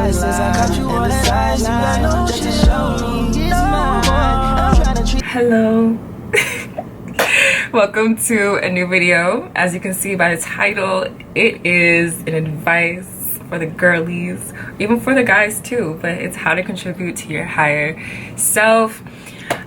priceless. I got you on the sides. You got no just to show me it's mine. I'm trying to treat. Hello. Welcome to a new video. As you can see by the title, it is an advice for the girlies, even for the guys too, but it's how to contribute to your higher self.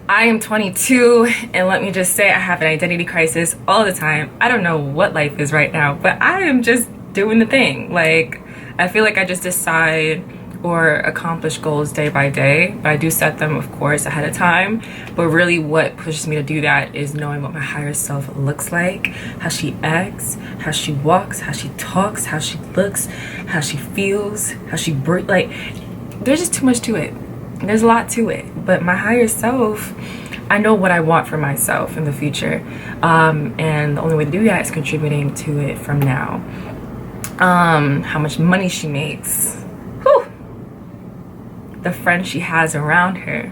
I am 22, and let me just say I have an identity crisis all the time. I don't know what life is right now, but I am just doing the thing. Like, I feel like I just decide or accomplish goals day by day, but I do set them, of course, ahead of time. But really what pushes me to do that is knowing what my higher self looks like, how she acts, how she walks, how she talks, how she looks, how she feels, how she breathes. Like, there's just too much to it. There's a lot to it. But my higher self, I know what I want for myself in the future, and the only way to do that is contributing to it from now. How much money she makes, whew, the friends she has around her,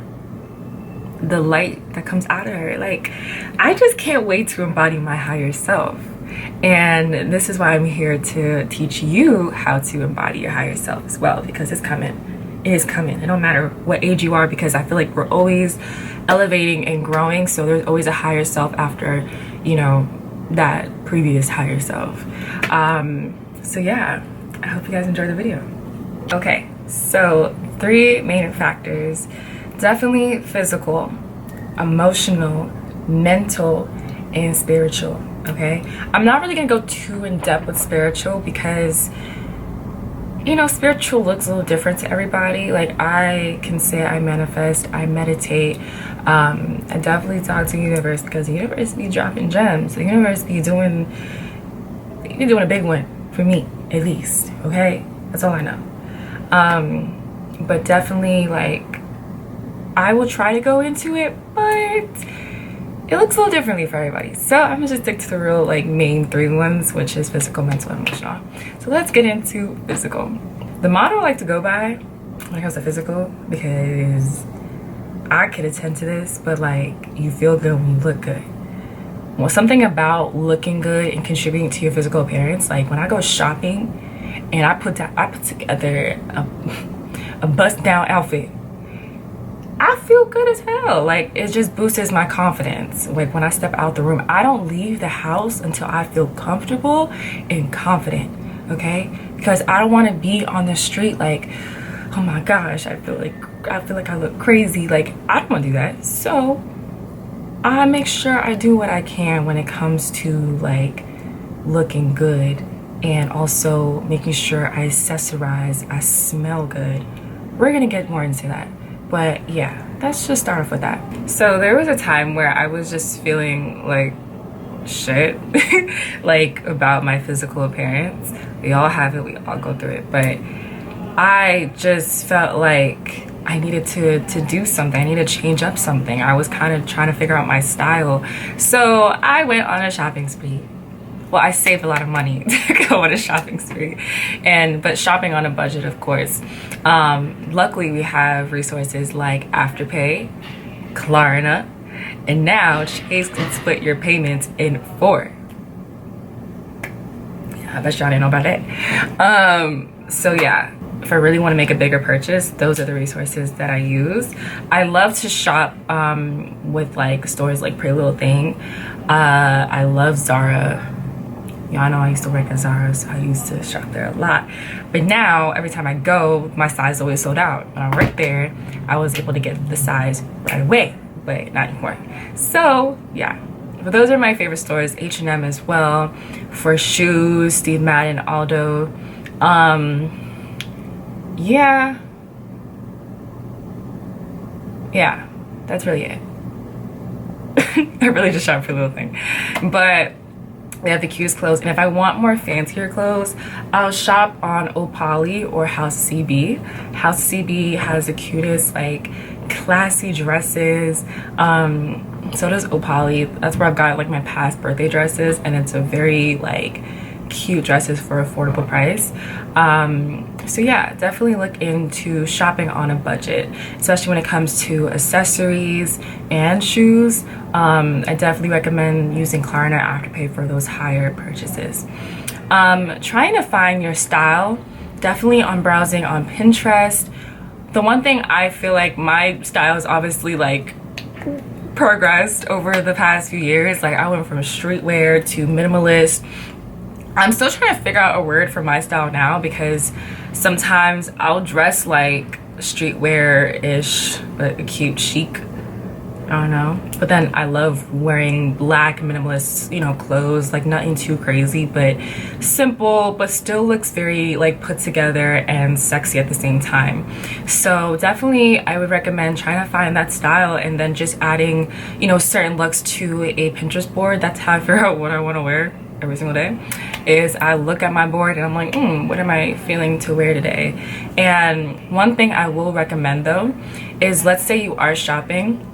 the light that comes out of her. Like, I just can't wait to embody my higher self, and this is why I'm here to teach you how to embody your higher self as well, because it's coming. It is coming. It don't matter what age you are, because I feel like we're always elevating and growing, so there's always a higher self after, you know, that previous higher self. So yeah, I hope you guys enjoy the video. Okay, so 3 main factors: definitely physical, emotional, mental, and spiritual. Okay, I'm not really gonna go too in depth with spiritual because, you know, spiritual looks a little different to everybody. Like, I can say I manifest, I meditate, I definitely talk to the universe, because the universe be dropping gems. The universe be doing a big one for me, at least. Okay, that's all I know. But definitely, like, I will try to go into it, but it looks a little differently for everybody. So I'm gonna just stick to the real, like, main 3 ones, which is physical, mental, and emotional. So let's get into physical. The motto I like to go by when it comes to physical, because I could attend to this, but like, you feel good when you look good. Well, something about looking good and contributing to your physical appearance. Like, when I go shopping and I put together a bust down outfit, I feel good as hell. Like, it just boosts my confidence. Like, when I step out the room, I don't leave the house until I feel comfortable and confident. Okay, because I don't want to be on the street like, oh my gosh, I feel like I look crazy. Like, I don't want to do that. So I make sure I do what I can when it comes to, like, looking good, and also making sure I accessorize, I smell good. We're gonna get more into that, but yeah, let's just start off with that. So there was a time where I was just feeling like shit like, about my physical appearance. We all have it, we all go through it, but I just felt like I needed to do something. I needed to change up something. I was kind of trying to figure out my style. So I went on a shopping spree. Well, I saved a lot of money to go on a shopping spree, but shopping on a budget, of course. Luckily, we have resources like Afterpay, Klarna, and now Chase can split your payments in 4. Yeah, I bet y'all didn't know about that. So yeah, if I really want to make a bigger purchase, those are the resources that I use. I love to shop with, like, stores like Pretty Little Thing. I love Zara. Y'all know I used to work at Zara, so I used to shop there a lot. But now, every time I go, my size is always sold out. When I worked there, I was able to get the size right away, but not anymore. So yeah, but those are my favorite stores. H&M as well for shoes, Steve Madden, Aldo. Yeah, that's really it. I really just shop for a little thing, but they have the cutest clothes. And if I want more fancier clothes, I'll shop on Opali or House CB. House CB has the cutest, like, classy dresses. So does Opali. That's where I've got, like, my past birthday dresses, and it's a very, like, cute dresses for affordable price. So yeah, definitely look into shopping on a budget, especially when it comes to accessories and shoes. I definitely recommend using Klarna or Afterpay for those higher purchases. Trying to find your style definitely on browsing on Pinterest. The one thing I feel like my style is obviously like progressed over the past few years. Like I went from streetwear to minimalist. I'm still trying to figure out a word for my style now, because sometimes I'll dress like streetwear-ish, but a cute chic. I don't know. But then I love wearing black minimalist, you know, clothes, like nothing too crazy, but simple, but still looks very like put together and sexy at the same time. So definitely I would recommend trying to find that style and then just adding, you know, certain looks to a Pinterest board. That's how I figure out what I want to wear every single day. Is I look at my board and I'm like, what am I feeling to wear today? And one thing I will recommend though is, let's say you are shopping,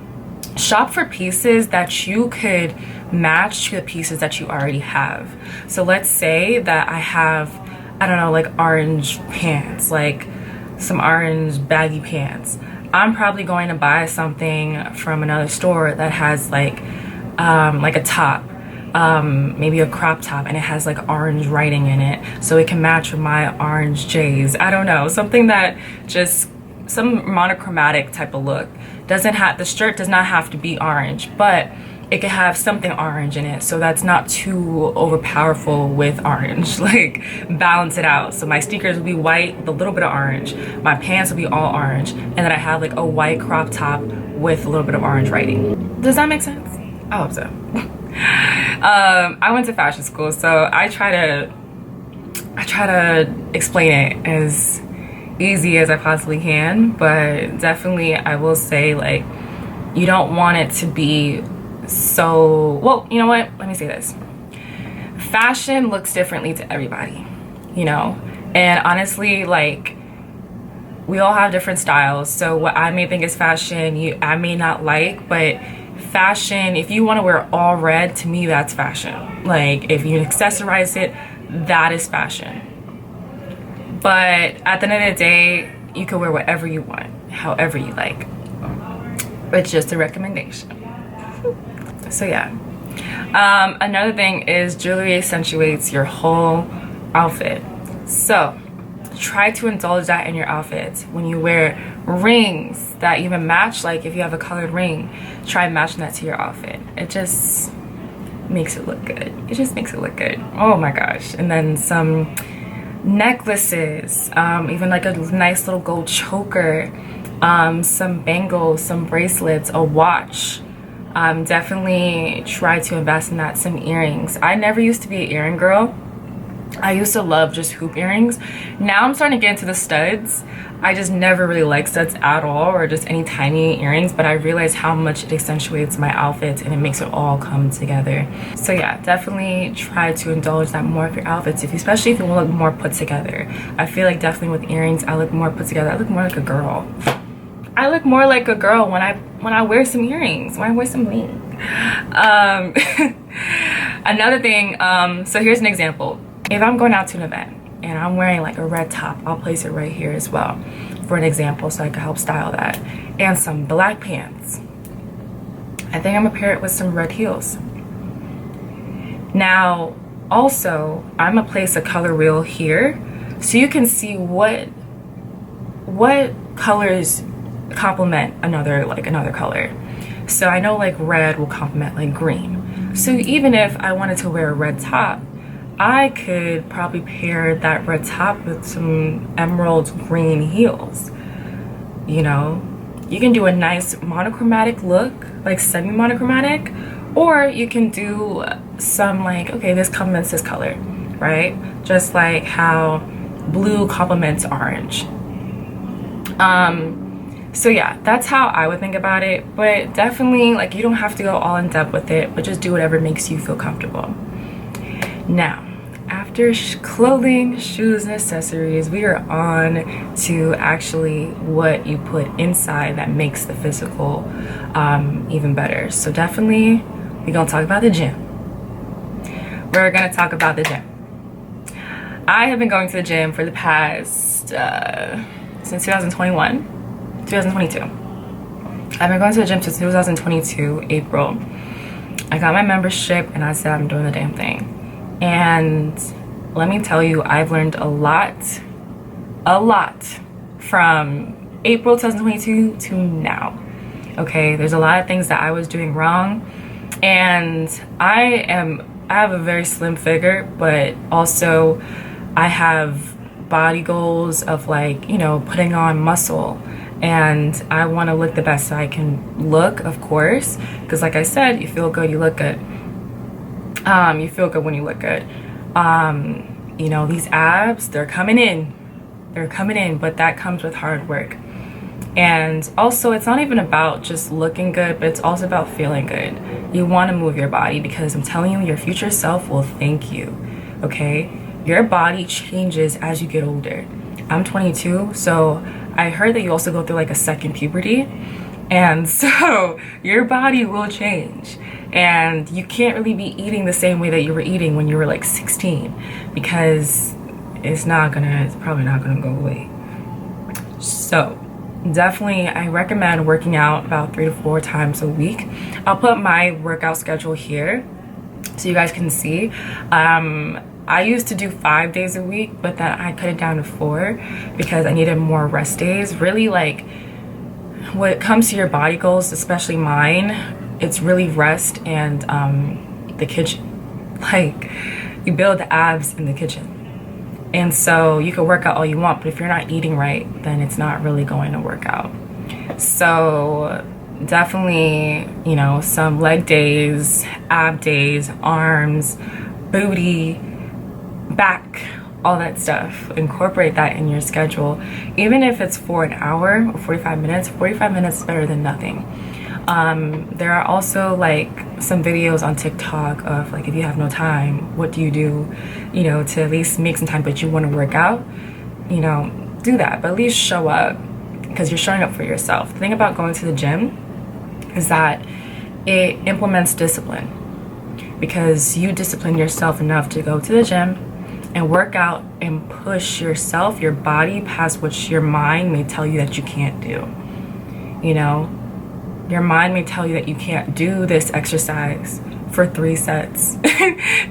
shop for pieces that you could match to the pieces that you already have. So let's say that I have, I don't know, like orange pants, like some orange baggy pants. I'm probably going to buy something from another store that has like a top, maybe a crop top, and it has like orange writing in it, so it can match with my orange J's. I don't know, something that just some monochromatic type of look. Doesn't have, the shirt does not have to be orange, but it could have something orange in it, so that's not too overpowerful with orange. Like balance it out. So my sneakers will be white with a little bit of orange, my pants will be all orange, and then I have like a white crop top with a little bit of orange writing. Does that make sense? I hope so. I went to fashion school, so I try to explain it as easy as I possibly can, but definitely I will say, like, you don't want it to be so, well, you know what, let me say this. Fashion looks differently to everybody, you know, and honestly, like, we all have different styles. So what I may think is fashion, I may not like, but fashion, if you want to wear all red, to me that's fashion. Like if you accessorize it, that is fashion. But at the end of the day, you can wear whatever you want, however you like. It's just a recommendation. So yeah. Another thing is jewelry accentuates your whole outfit. So try to indulge that in your outfits. When you wear rings that even match, like if you have a colored ring, try matching that to your outfit. It just makes it look good. It just makes it look good. Oh my gosh. And then some necklaces, even like a nice little gold choker, some bangles, some bracelets, a watch. Definitely try to invest in that. Some earrings. I never used to be an earring girl. I used to love just hoop earrings. Now I'm starting to get into the studs. I just never really liked studs at all, or just any tiny earrings, but I realized how much it accentuates my outfits and it makes it all come together. So yeah, definitely try to indulge that more of your outfits, especially if you want to look more put together. I feel like definitely with earrings, I look more put together. I look more like a girl. I look more like a girl when I wear some earrings, when I wear some rings. Another thing, so here's an example. If I'm going out to an event and I'm wearing like a red top, I'll place it right here as well for an example so I can help style that. And some black pants. I think I'm gonna pair it with some red heels. Now, also, I'm gonna place a color wheel here so you can see what colors complement another color. So I know like red will complement like green. So even if I wanted to wear a red top, I could probably pair that red top with some emerald green heels. You know, you can do a nice monochromatic look, like semi-monochromatic, or you can do some like, okay, this complements this color, right? Just like how blue complements orange. So yeah, that's how I would think about it, but definitely like you don't have to go all in depth with it, but just do whatever makes you feel comfortable. Now, after clothing, shoes, and accessories, we are on to actually what you put inside that makes the physical even better. So definitely, we're gonna talk about the gym. We're gonna talk about the gym. I have been going to the gym for the past, since 2022. I've been going to the gym since 2022, April. I got my membership and I said I'm doing the damn thing. And let me tell you, I've learned a lot a lot from April 2022 to now. Okay, there's a lot of things that I was doing wrong, and I have a very slim figure, but also I have body goals of, like, you know, putting on muscle, and I want to look the best I can look, of course, because like I said, you feel good, you look good. You feel good when you look good. You know, these abs, they're coming in, but that comes with hard work. And also, it's not even about just looking good, but it's also about feeling good. You want to move your body, because I'm telling you, your future self will thank you. Okay, your body changes as you get older. I'm 22, so I heard that you also go through like a second puberty, and so your body will change, and you can't really be eating the same way that you were eating when you were like 16, because it's probably not gonna go away. So definitely, I recommend working out about 3 to 4 times a week. I'll put my workout schedule here so you guys can see. I used to do 5 days a week, but then I cut it down to 4 because I needed more rest days. Really, like, when it comes to your body goals, especially mine, it's really rest and the kitchen. Like, you build the abs in the kitchen. And so you can work out all you want, but if you're not eating right, then it's not really going to work out. So definitely, you know, some leg days, ab days, arms, booty, back, all that stuff. Incorporate that in your schedule. Even if it's for an hour or 45 minutes, 45 minutes is better than nothing. There are also like some videos on TikTok of, like, if you have no time, what do, you know, to at least make some time, but you want to work out, you know, do that, but at least show up, because you're showing up for yourself. The thing about going to the gym is that it implements discipline, because you discipline yourself enough to go to the gym and work out and push yourself, your body, past what your mind may tell you that you can't do. You know, your mind may tell you that you can't do this exercise for 3 sets,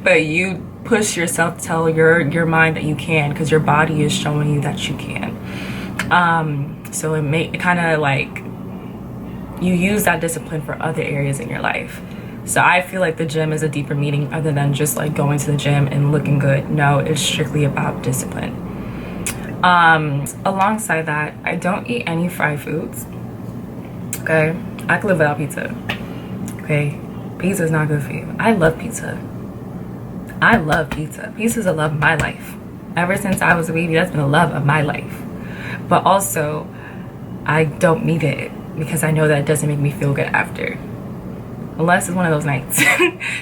but you push yourself to tell your mind that you can, because your body is showing you that you can. So it kind of like, you use that discipline for other areas in your life. So I feel like the gym is a deeper meaning other than just like going to the gym and looking good. No, it's strictly about discipline. Alongside that, I don't eat any fried foods. Okay, I can live without pizza. Okay, pizza is not good for you. I love pizza. I love pizza. Pizza's a love of my life. Ever since I was a baby, that's been a love of my life. But also, I don't need it because I know that it doesn't make me feel good after. Unless it's one of those nights.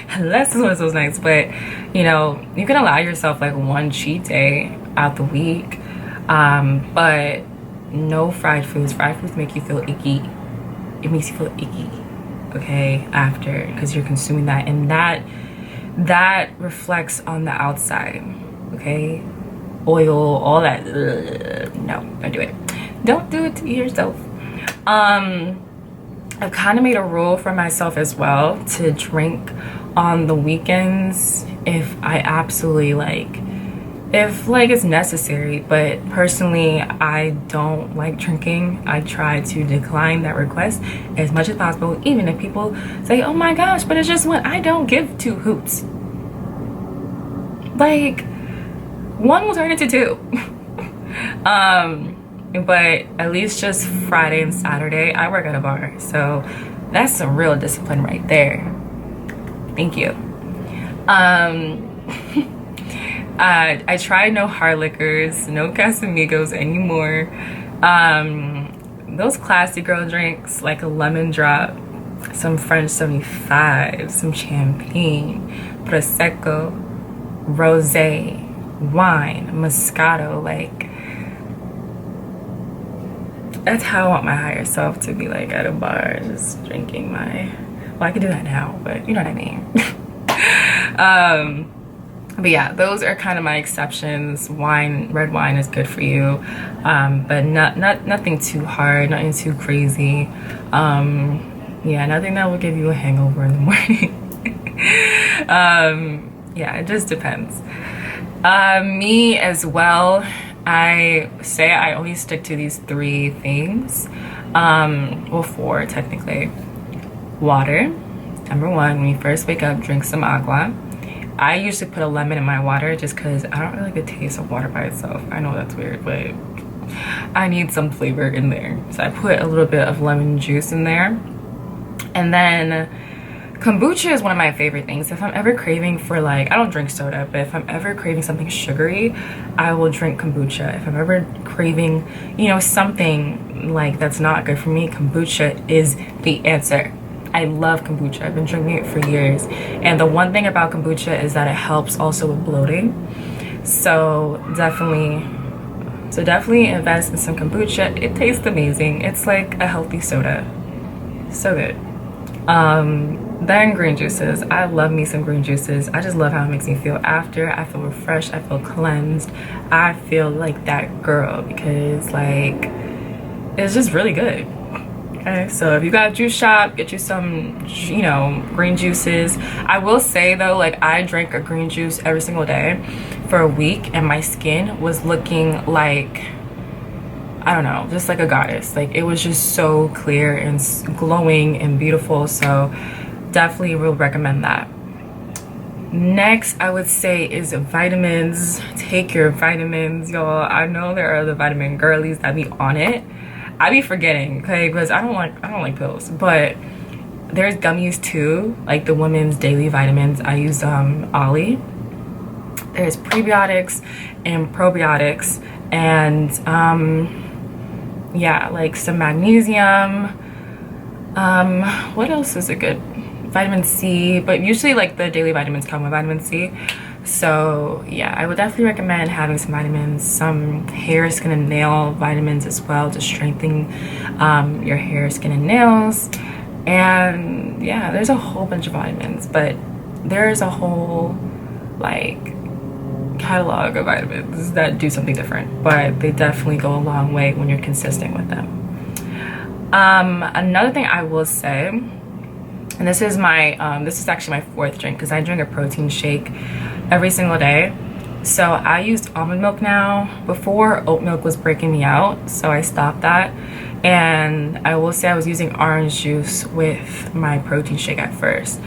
Unless it's one of those nights. But, you know, you can allow yourself like one cheat day out the week. But no fried foods. Fried foods make you feel icky. It makes you feel icky, okay, after, because you're consuming that, and that reflects on the outside, okay? Oil, all that. No, don't do it. Don't do it to yourself. I've kind of made a rule for myself as well to drink on the weekends if I absolutely if it's necessary. But personally, I don't like drinking. I try to decline that request as much as possible, even if people say, oh my gosh, but it's just one. I don't give 2 hoots. Like, 1 will turn into 2. But at least just Friday and Saturday I work at a bar, so that's some real discipline right there. Thank you. I try no hard liquors, no Casamigos anymore. Those classy girl drinks like a lemon drop, some French 75, some champagne, prosecco, rosé, wine, Moscato, like, that's how I want my higher self to be, like, at a bar, just drinking my, well, I could do that now, but you know what I mean. But yeah, those are kind of my exceptions. Red wine is good for you, but nothing too hard, nothing too crazy. Yeah, nothing that will give you a hangover in the morning. Yeah, it just depends. Me as well, I say I only stick to these 3 things. Well, 4 technically. Water. Number 1, when you first wake up, drink some agua. I usually put a lemon in my water just because I don't really like the taste of water by itself. I know that's weird, but I need some flavor in there. So I put a little bit of lemon juice in there. And then kombucha is one of my favorite things. If I'm ever craving for, like, I don't drink soda, but if I'm ever craving something sugary, I will drink kombucha. If I'm ever craving, you know, something like that's not good for me, kombucha is the answer. I love kombucha. I've been drinking it for years. And the one thing about kombucha is that it helps also with bloating. So definitely invest in some kombucha. It tastes amazing. It's like a healthy soda. So good. Then green juices. I love me some green juices. I just love how it makes me feel after. I feel refreshed. I feel cleansed. I feel like that girl because, like, it's just really good. Okay, so if you got a juice shop, get you some, you know, green juices. I will say though, like, I drank a green juice every single day for a week and my skin was looking like, I don't know, just like a goddess. Like, it was just so clear and glowing and beautiful. So definitely will recommend that. Next, I would say is vitamins. Take your vitamins, y'all. I know there are the vitamin girlies that be on it. I be forgetting, okay, because I don't like pills, but there's gummies too, like the women's daily vitamins. I use Ollie. There's prebiotics and probiotics, and yeah, like some magnesium. What else is a good? Vitamin C, but usually like the daily vitamins come with vitamin C. So yeah, I would definitely recommend having some vitamins, some hair, skin, and nail vitamins as well to strengthen your hair, skin, and nails. And yeah, there's a whole bunch of vitamins, but there's a whole like catalog of vitamins that do something different, but they definitely go a long way when you're consistent with them. Another thing I will say, and this is actually my 4th drink because I drink a protein shake every single day. So I used almond milk now. Before, oat milk was breaking me out, so I stopped that. And I will say I was using orange juice with my protein shake at first,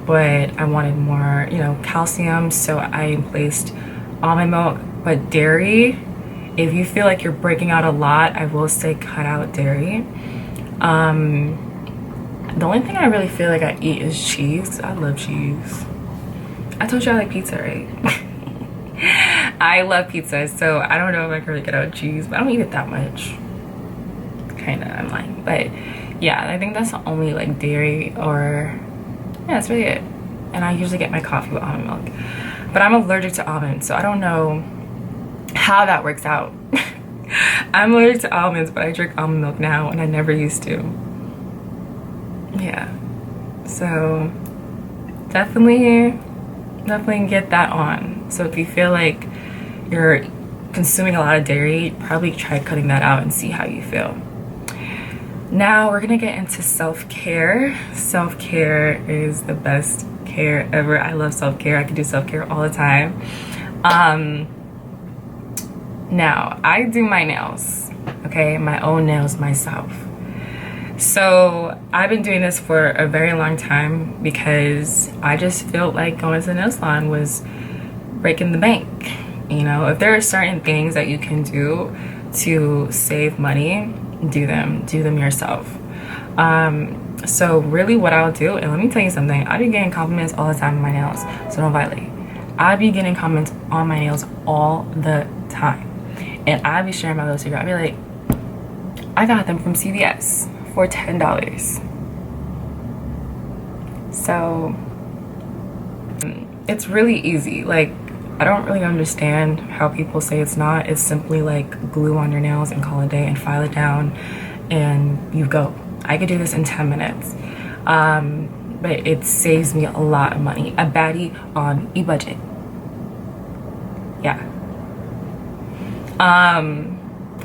but I wanted more, you know, calcium, so I placed almond milk. But dairy, if you feel like you're breaking out a lot, I will say cut out dairy. The only thing I really feel like I eat is cheese. I love cheese. I told you I like pizza, right? I love pizza, so I don't know if I can really get out cheese, but I don't eat it that much. Kinda, I'm lying. But yeah, I think that's the only like dairy or, yeah, that's really it. And I usually get my coffee with almond milk. But I'm allergic to almonds, so I don't know how that works out. I'm allergic to almonds, but I drink almond milk now and I never used to. Yeah, so definitely get that on. So if you feel like you're consuming a lot of dairy, probably try cutting that out and see how you feel. Now we're gonna get into self-care. Self-care is the best care ever. I love self-care. I can do self-care all the time. Now I do my nails, okay, my own nails myself. So I've been doing this for a very long time because I just felt like going to the nail salon was breaking the bank. You know, if there are certain things that you can do to save money, do them yourself. So really what I'll do, and let me tell you something, I be getting compliments all the time on my nails, so don't violate. I be getting compliments on my nails all the time, and I be sharing my little secret. I be like, I got them from CVS for $10. So it's really easy. Like, I don't really understand how people say it's not. It's simply like glue on your nails and call it a day and file it down and you go. I could do this in 10 minutes. But it saves me a lot of money. A baddie on a budget. Yeah.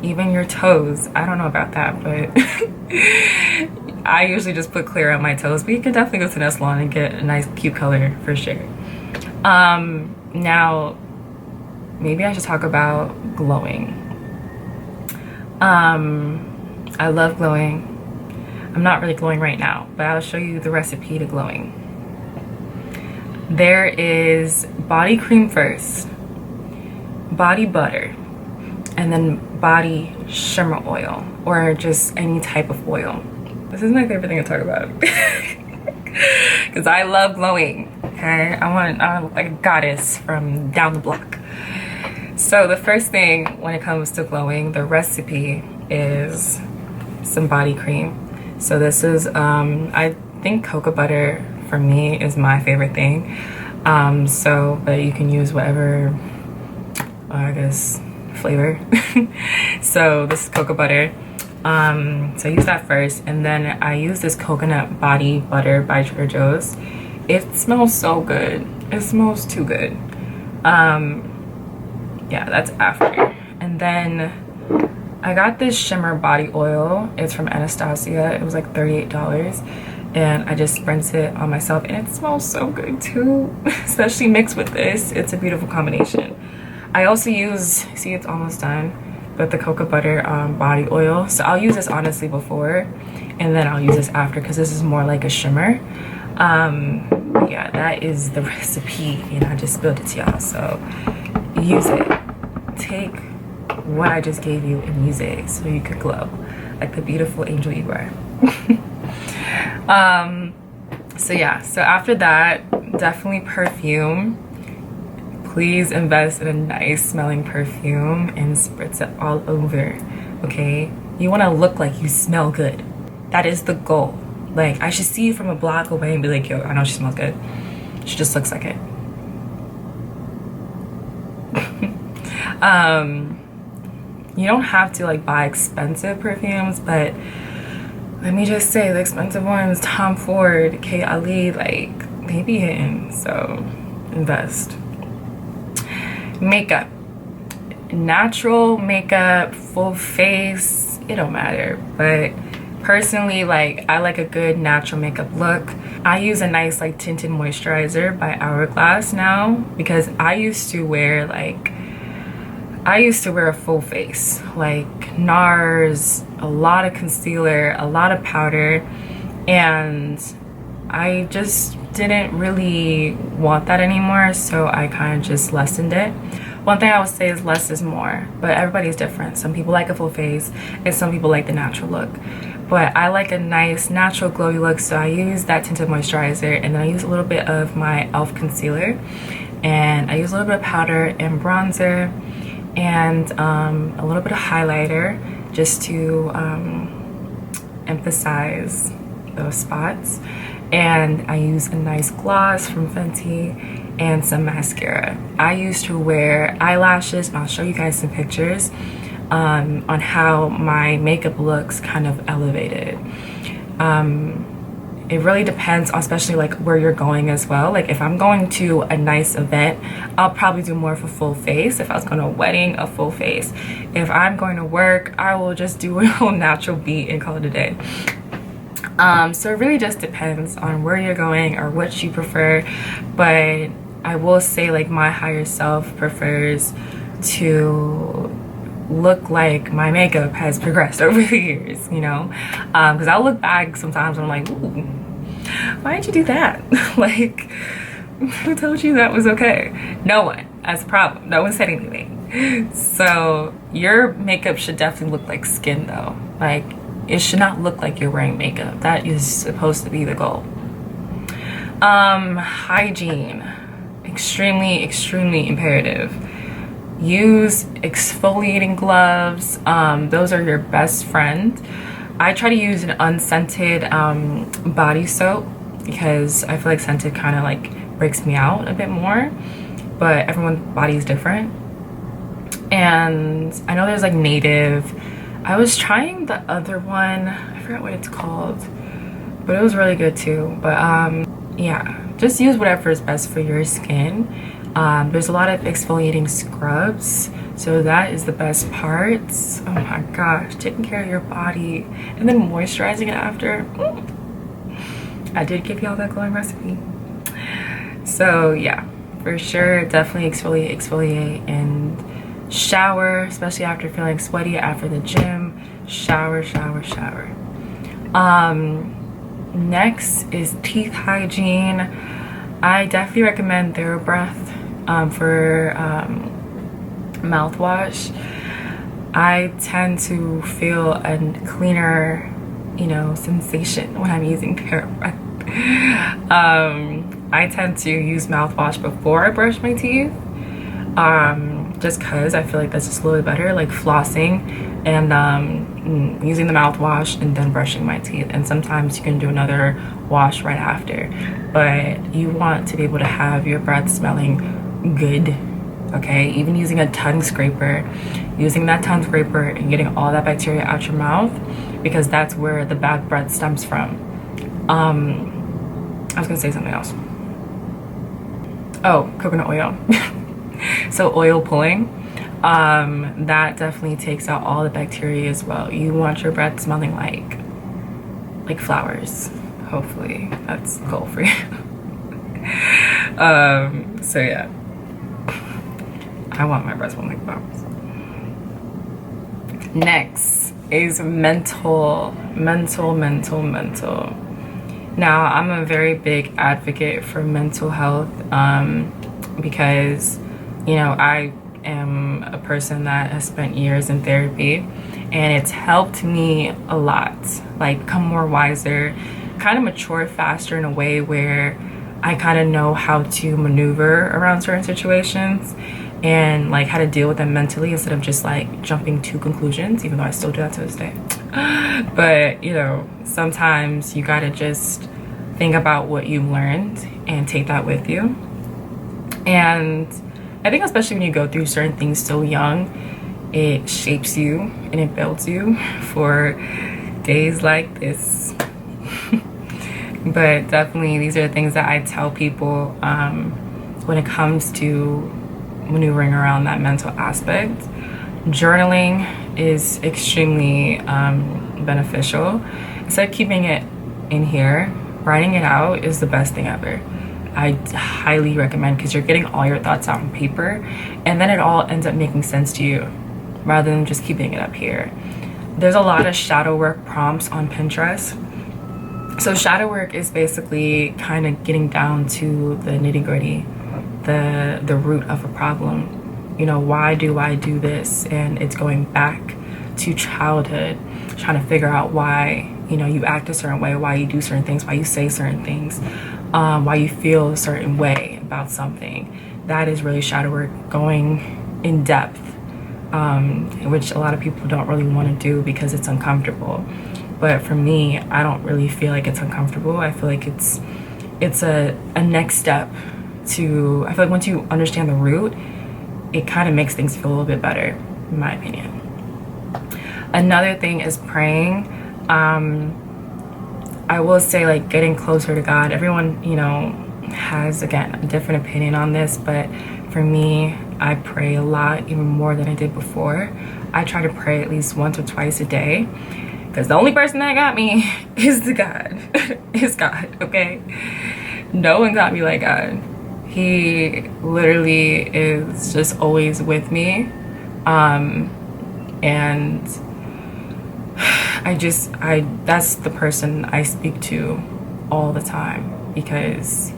Even your toes. I don't know about that, but I usually just put clear on my toes. But you could definitely go to the nail salon and get a nice cute color for sure. Now maybe I should talk about glowing. I love glowing. I'm not really glowing right now, but I'll show you the recipe to glowing. There is body cream first, body butter, and then body shimmer oil, or just any type of oil. This is my favorite thing to talk about because I love glowing. Okay, I look like a goddess from down the block. So the first thing when it comes to glowing, the recipe is some body cream. So this is I think cocoa butter for me is my favorite thing. But you can use whatever, I guess, flavor. So this is cocoa butter. So I use that first, and then I use this coconut body butter by Trader Joe's. It smells so good. It smells too good. Yeah, that's after. And then I got this shimmer body oil. It's from Anastasia. It was like $38, and I just spritz it on myself, and it smells so good too. Especially mixed with this, it's a beautiful combination. I also use, see, it's almost done, but the cocoa butter body oil. So I'll use this honestly before, and then I'll use this after, because this is more like a shimmer. Yeah, that is the recipe, and I just spilled it to y'all. So use it. Take what I just gave you and use it so you could glow like the beautiful angel you are. So yeah, so after that, definitely perfume. Please invest in a nice smelling perfume and spritz it all over. Okay, you want to look like you smell good. That is the goal. Like, I should see you from a block away and be like, yo, I know she smells good. She just looks like it. You don't have to like buy expensive perfumes, but let me just say the expensive ones, Tom Ford, Kate Ali, like they be hitting. So invest. Makeup, natural makeup, full face, it don't matter. But personally, like, I like a good natural makeup look. I use a nice like tinted moisturizer by Hourglass now, because I used to wear a full face, like NARS, a lot of concealer, a lot of powder, and I just didn't really want that anymore, so I kind of just lessened it. One thing I would say is less is more, but everybody's different. Some people like a full face, and some people like the natural look. But I like a nice natural glowy look, so I use that tinted moisturizer, and then I use a little bit of my e.l.f. concealer, and I use a little bit of powder and bronzer, and a little bit of highlighter just to emphasize those spots. And I use a nice gloss from Fenty and some mascara. I used to wear eyelashes, and I'll show you guys some pictures on how my makeup looks kind of elevated. It really depends, especially like where you're going as well. Like if I'm going to a nice event, I'll probably do more of a full face. If I was going to a wedding, a full face. If I'm going to work, I will just do a whole natural beat and call it a day. So it really just depends on where you're going or what you prefer. But I will say, like, my higher self prefers to look like my makeup has progressed over the years, you know, because I'll look back sometimes and I'm like, ooh, why did you do that? Like, who told you that was okay? No one. That's a problem. No one said anything. So your makeup should definitely look like skin though. Like, it should not look like you're wearing makeup. That is supposed to be the goal. Hygiene, extremely imperative. Use exfoliating gloves. Those are your best friend. I try to use an unscented body soap, because I feel like scented kind of like breaks me out a bit more, but everyone's body is different. And I know there's like Native. I was trying the other one, I forgot what it's called, but it was really good too. But yeah, just use whatever is best for your skin. There's a lot of exfoliating scrubs, so that is the best part. Oh my gosh, taking care of your body and then moisturizing it after. I did give y'all that glowing recipe. So yeah, for sure, definitely exfoliate and shower, especially after feeling sweaty after the gym. shower. Next is teeth hygiene. I definitely recommend TheraBreath for mouthwash. I tend to feel a cleaner, sensation when I'm using TheraBreath. I tend to use mouthwash before I brush my teeth, just because I feel like that's just a little bit better, like flossing and using the mouthwash and then brushing my teeth. And sometimes you can do another wash right after, but you want to be able to have your breath smelling good. Okay, even using a tongue scraper, using that tongue scraper and getting all that bacteria out your mouth, because that's where the bad breath stems from. I was gonna say something else. Oh, coconut oil. So oil pulling, that definitely takes out all the bacteria as well. You want your breath smelling like flowers. Hopefully that's the goal for you. So yeah, I want my breath smelling like flowers. Next is mental. Now, I'm a very big advocate for mental health, because I am a person that has spent years in therapy, and it's helped me a lot, like become more wiser, kind of mature faster in a way where I kind of know how to maneuver around certain situations and like how to deal with them mentally instead of just like jumping to conclusions, even though I still do that to this day. But sometimes you gotta just think about what you've learned and take that with you. And I think especially when you go through certain things so young, it shapes you and it builds you for days like this. But definitely these are the things that I tell people when it comes to maneuvering around that mental aspect. Journaling is extremely beneficial. Instead of keeping it in here, writing it out is the best thing ever. I highly recommend, because you're getting all your thoughts out on paper, and then it all ends up making sense to you rather than just keeping it up here. There's a lot of shadow work prompts on Pinterest. So shadow work is basically kind of getting down to the nitty-gritty, the root of a problem. Why do I do this? And it's going back to childhood, trying to figure out why you act a certain way, why you do certain things, why you say certain things, why you feel a certain way about something. That is really shadow work, going in depth, which a lot of people don't really want to do because it's uncomfortable. But for me, I don't really feel like it's uncomfortable. I feel like it's a next step to, I feel like once you understand the root, it kind of makes things feel a little bit better, in my opinion. Another thing is praying. I will say, like, getting closer to God. Everyone, has, again, a different opinion on this, but for me, I pray a lot, even more than I did before. I try to pray at least once or twice a day, because the only person that got me is God, okay? No one got me like God. He literally is just always with me, and that's the person I speak to all the time, because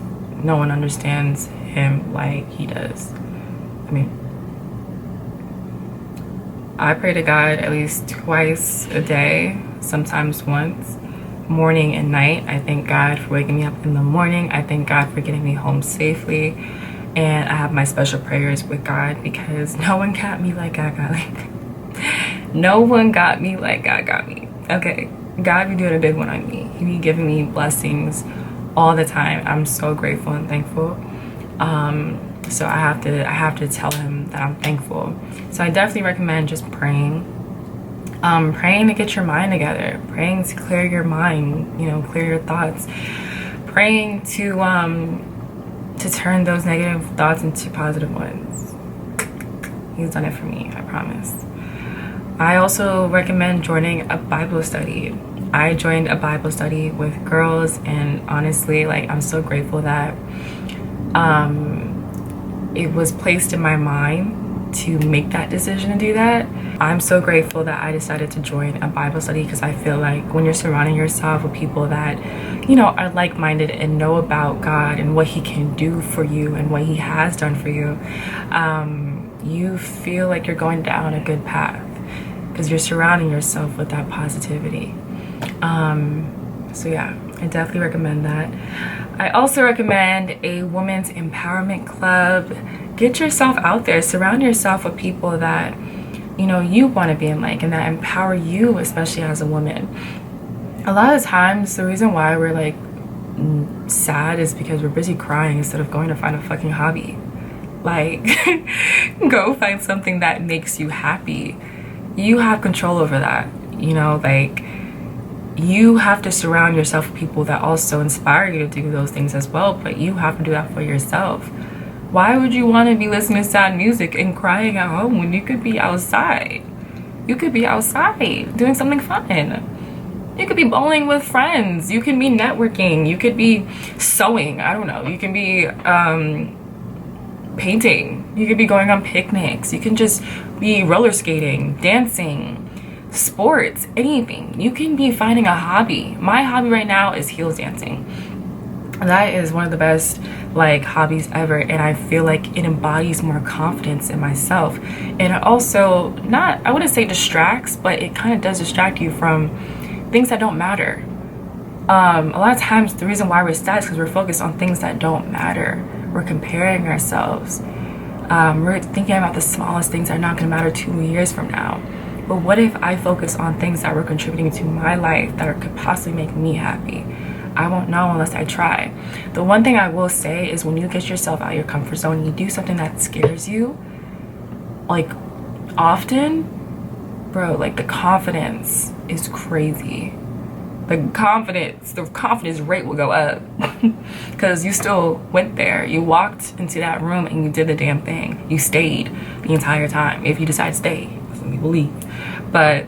no one understands him like he does. I pray to God at least twice a day, sometimes once, morning and night. I thank God for waking me up in the morning. I thank God for getting me home safely. And I have my special prayers with God, because no one got me like God got me. No one got me like God got me. Okay, God be doing a big one on me. He be giving me blessings all the time. I'm so grateful and thankful. So I have to tell him that I'm thankful. So I definitely recommend just praying. Praying to get your mind together. Praying to clear your mind, clear your thoughts. Praying to turn those negative thoughts into positive ones. He's done it for me, I promise. I also recommend joining a Bible study. I joined a Bible study with girls, and honestly, I'm so grateful that it was placed in my mind to make that decision to do that. I'm so grateful that I decided to join a Bible study, because I feel like when you're surrounding yourself with people that, you know, are like-minded and know about God and what he can do for you and what he has done for you, you feel like you're going down a good path because you're surrounding yourself with that positivity. So yeah, I definitely recommend that. I also recommend a women's empowerment club. Get yourself out there, surround yourself with people that, you know, you want to be in like, and that empower you, especially as a woman. A lot of times the reason why we're like sad is because we're busy crying instead of going to find a fucking hobby. Like, go find something that makes you happy. You have control over that, you know, like, you have to surround yourself with people that also inspire you to do those things as well, but you have to do that for yourself. Why would you want to be listening to sad music and crying at home when you could be outside? You could be outside doing something fun. You could be bowling with friends. You can be networking. You could be sewing. I don't know. You can be painting. You could be going on picnics. You can just be roller skating, dancing, sports, anything. You can be finding a hobby. My hobby right now is heels dancing. That is one of the best like hobbies ever, and I feel like it embodies more confidence in myself, and it also, not, I wouldn't say distracts, but it kind of does distract you from things that don't matter. A lot of times the reason why we're sad is because we're focused on things that don't matter. We're comparing ourselves. We're thinking about the smallest things that are not going to matter 2 years from now. But what if I focus on things that were contributing to my life that could possibly make me happy? I won't know unless I try. The one thing I will say is when you get yourself out of your comfort zone and you do something that scares you, like often, bro, like the confidence is crazy. The confidence rate will go up because you still went there. You walked into that room and you did the damn thing. You stayed the entire time. If you decide to stay, some people leave. But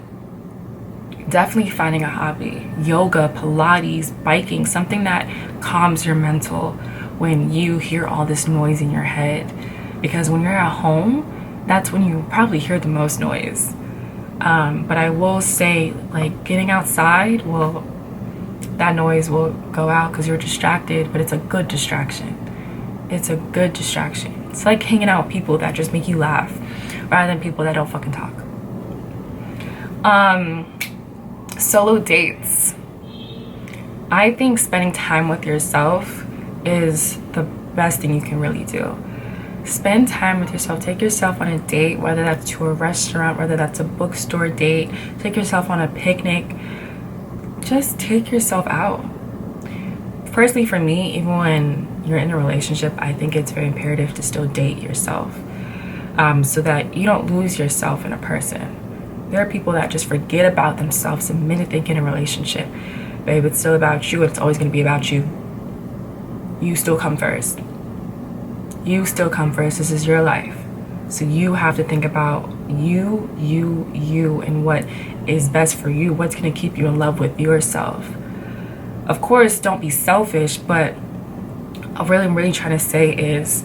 definitely finding a hobby, yoga, Pilates, biking, something that calms your mental when you hear all this noise in your head. Because when you're at home, that's when you probably hear the most noise. But I will say, like, getting outside, well, that noise will go out because you're distracted, but it's a good distraction. It's a good distraction. It's like hanging out with people that just make you laugh rather than people that don't fucking talk. Solo dates. I think spending time with yourself is the best thing you can really do. Spend time with yourself. Take yourself on a date, whether that's to a restaurant, whether that's a bookstore date. Take yourself on a picnic. Just take yourself out. Personally, for me, even when you're in a relationship, I think it's very imperative to still date yourself, so that you don't lose yourself in a person. There are people that just forget about themselves the minute they get in a relationship. Babe, it's still about you. It's always going to be about you. You still come first. You still come first. This is your life. So you have to think about you, and what is best for you. What's going to keep you in love with yourself. Of course, don't be selfish, but what I'm really trying to say is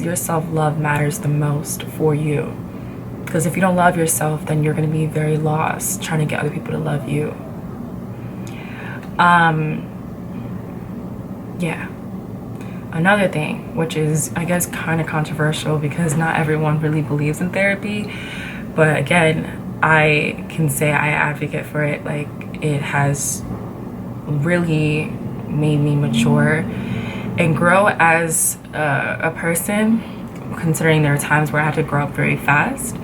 your self-love matters the most for you. Because if you don't love yourself, then you're going to be very lost trying to get other people to love you. Yeah. Another thing, which is, I guess, kind of controversial because not everyone really believes in therapy. But again, I can say I advocate for it. Like, it has really made me mature and grow as a person, considering there are times where I have to grow up very fast.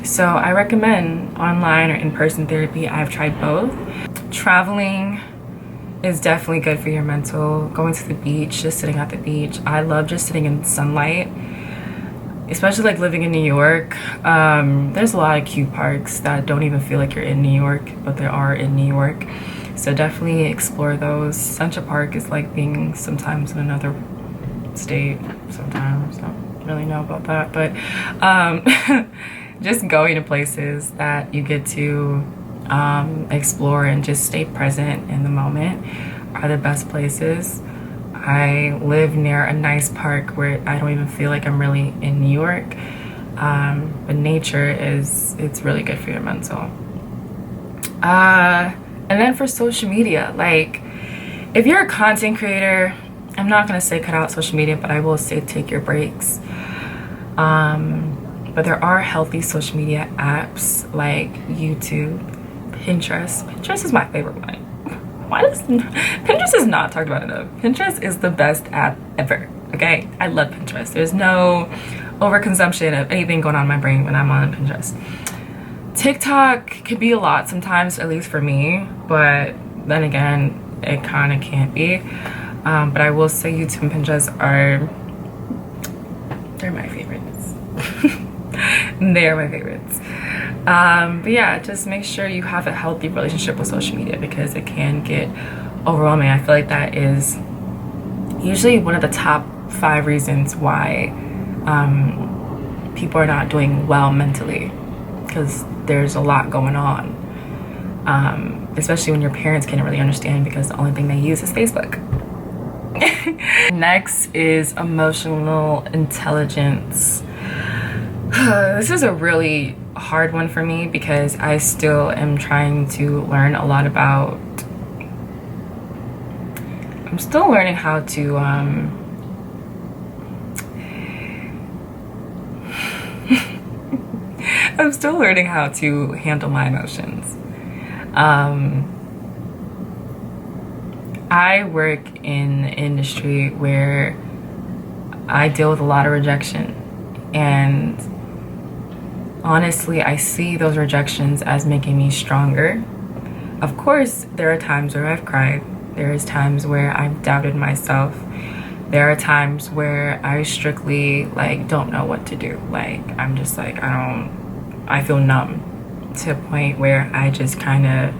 So I recommend online or in-person therapy. I've tried both. Traveling is definitely good for your mental. Going to the beach, just sitting at the beach. I love just sitting in sunlight, especially like living in New York. There's a lot of cute parks that don't even feel like you're in New York, but they are in New York. So definitely explore those. Central Park is like being sometimes in another state sometimes. I don't really know about that, but just going to places that you get to explore and just stay present in the moment are the best places. I live near a nice park where I don't even feel like I'm really in New York. But nature it's really good for your mental. And then for social media, like if you're a content creator, I'm not gonna say cut out social media, but I will say take your breaks. But there are healthy social media apps like YouTube, Pinterest. Pinterest is my favorite one. Why does Pinterest is not talked about enough? Pinterest is the best app ever. Okay, I love Pinterest. There's no overconsumption of anything going on in my brain when I'm on Pinterest. TikTok can be a lot sometimes, at least for me, but then again, it kind of can't be. But I will say YouTube and Pinterest they're my favorites. They are my favorites. But yeah, just make sure you have a healthy relationship with social media because it can get overwhelming. I feel like that is usually one of the top 5 reasons why people are not doing well mentally, because there's a lot going on, especially when your parents can't really understand because the only thing they use is Facebook. Next is emotional intelligence. This is a really hard one for me because I still am trying to learn a lot about, I'm still learning how to I'm still learning how to handle my emotions. I work in an industry where I deal with a lot of rejection, and honestly, I see those rejections as making me stronger. Of course, there are times where I've cried. There is times where I've doubted myself. There are times where I strictly like don't know what to do. Like I'm just like I feel numb to a point where I just kind of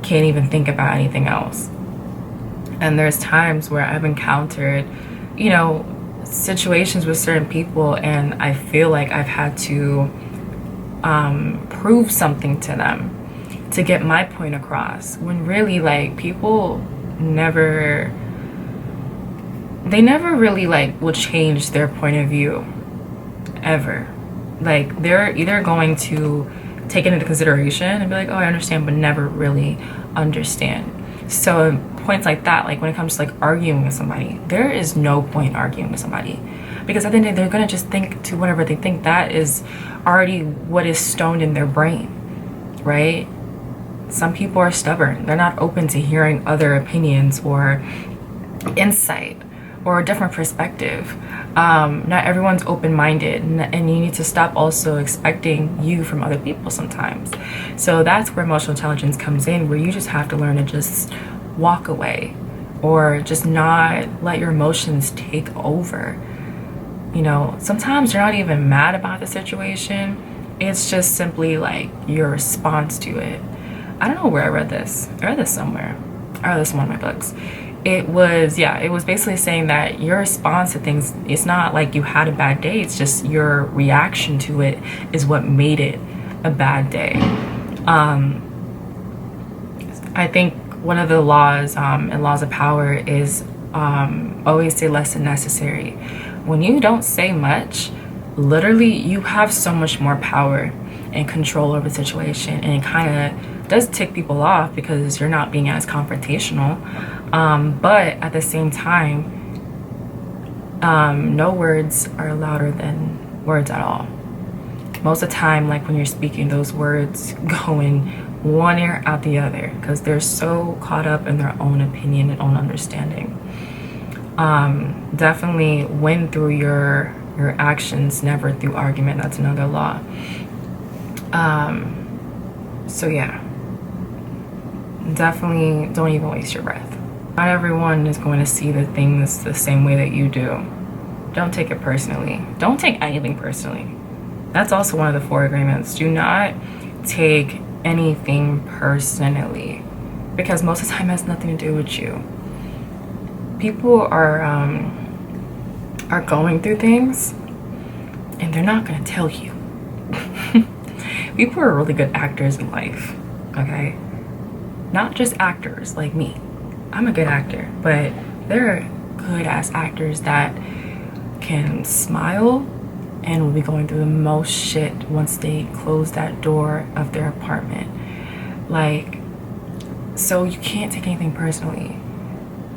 can't even think about anything else. And there's times where I've encountered, you know, situations with certain people and I feel like I've had to prove something to them to get my point across, when really like people never really like will change their point of view ever. Like they're either going to take it into consideration and be like, oh, I understand, but never really understand. So points like that, like when it comes to like arguing with somebody, there is no point arguing with somebody, because at the end of the day, they're gonna just think to whatever they think. That is already what is stoned in their brain, right? Some people are stubborn. They're not open to hearing other opinions or insight or a different perspective. Not everyone's open-minded, and you need to stop also expecting you from other people sometimes. So that's where emotional intelligence comes in, where you just have to learn to just walk away or just not let your emotions take over. You know, sometimes you're not even mad about the situation. It's just simply like your response to it. I don't know where I read this. I read this somewhere. I read this in one of my books. It was basically saying that your response to things, it's not like you had a bad day, it's just your reaction to it is what made it a bad day. I think one of the laws and laws of power is always say less than necessary. When you don't say much, literally you have so much more power and control over the situation, and it kind of does tick people off because you're not being as confrontational. But at the same time, no words are louder than words at all. Most of the time, like when you're speaking, those words go in one ear out the other because they're so caught up in their own opinion and own understanding. Definitely win through your actions, never through argument. That's another law. So yeah, definitely don't even waste your breath. Not everyone is going to see the things the same way that you do. Don't take it personally. Don't take anything personally. That's also one of the 4 agreements. Do not take anything personally, because most of the time it has nothing to do with you. People are going through things and they're not going to tell you. People are really good actors in life, okay? Not just actors like me. I'm a good actor, but there are good ass actors that can smile and will be going through the most shit once they close that door of their apartment. Like, so you can't take anything personally.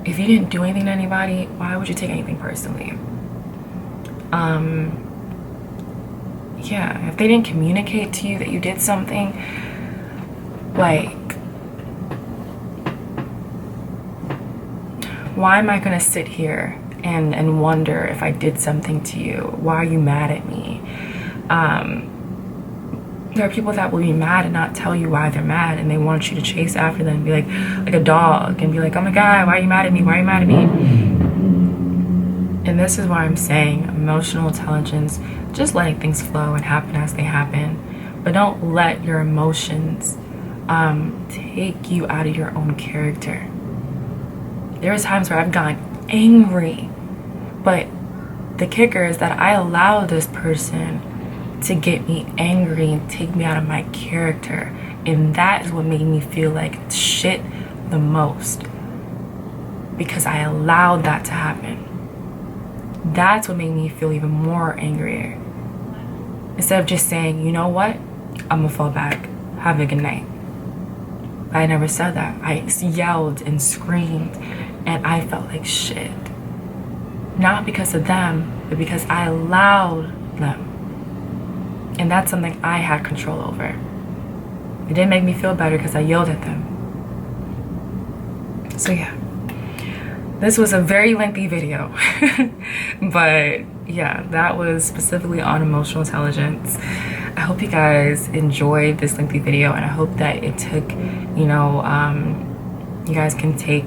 If you didn't do anything to anybody, why would you take anything personally? Yeah, if they didn't communicate to you that you did something, like, why am I gonna sit here and wonder if I did something to you? Why are you mad at me? There are people that will be mad and not tell you why they're mad, and they want you to chase after them and be like a dog, and be like, oh my god, why are you mad at me? Why are you mad at me? And this is why I'm saying emotional intelligence, just letting things flow and happen as they happen, but don't let your emotions take you out of your own character. There's times where I've gotten angry, but the kicker is that I allow this person to get me angry and take me out of my character, and that is what made me feel like shit the most, because I allowed that to happen. That's what made me feel even more angrier, instead of just saying, you know what, I'm gonna fall back, have a good night. I never said that. I yelled and screamed, and I felt like shit, not because of them, but because I allowed them. And that's something I had control over. It didn't make me feel better because I yelled at them. So yeah, this was a very lengthy video. But yeah, that was specifically on emotional intelligence. I hope you guys enjoyed this lengthy video, and I hope that it took, you know, you guys can take,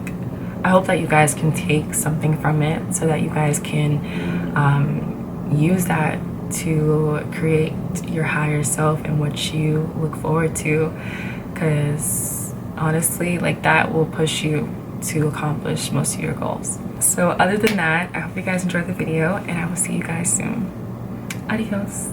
I hope that you guys can take something from it, so that you guys can use that to create your higher self and what you look forward to, because honestly, like, that will push you to accomplish most of your goals. So other than that, I hope you guys enjoyed the video, and I will see you guys soon. Adios.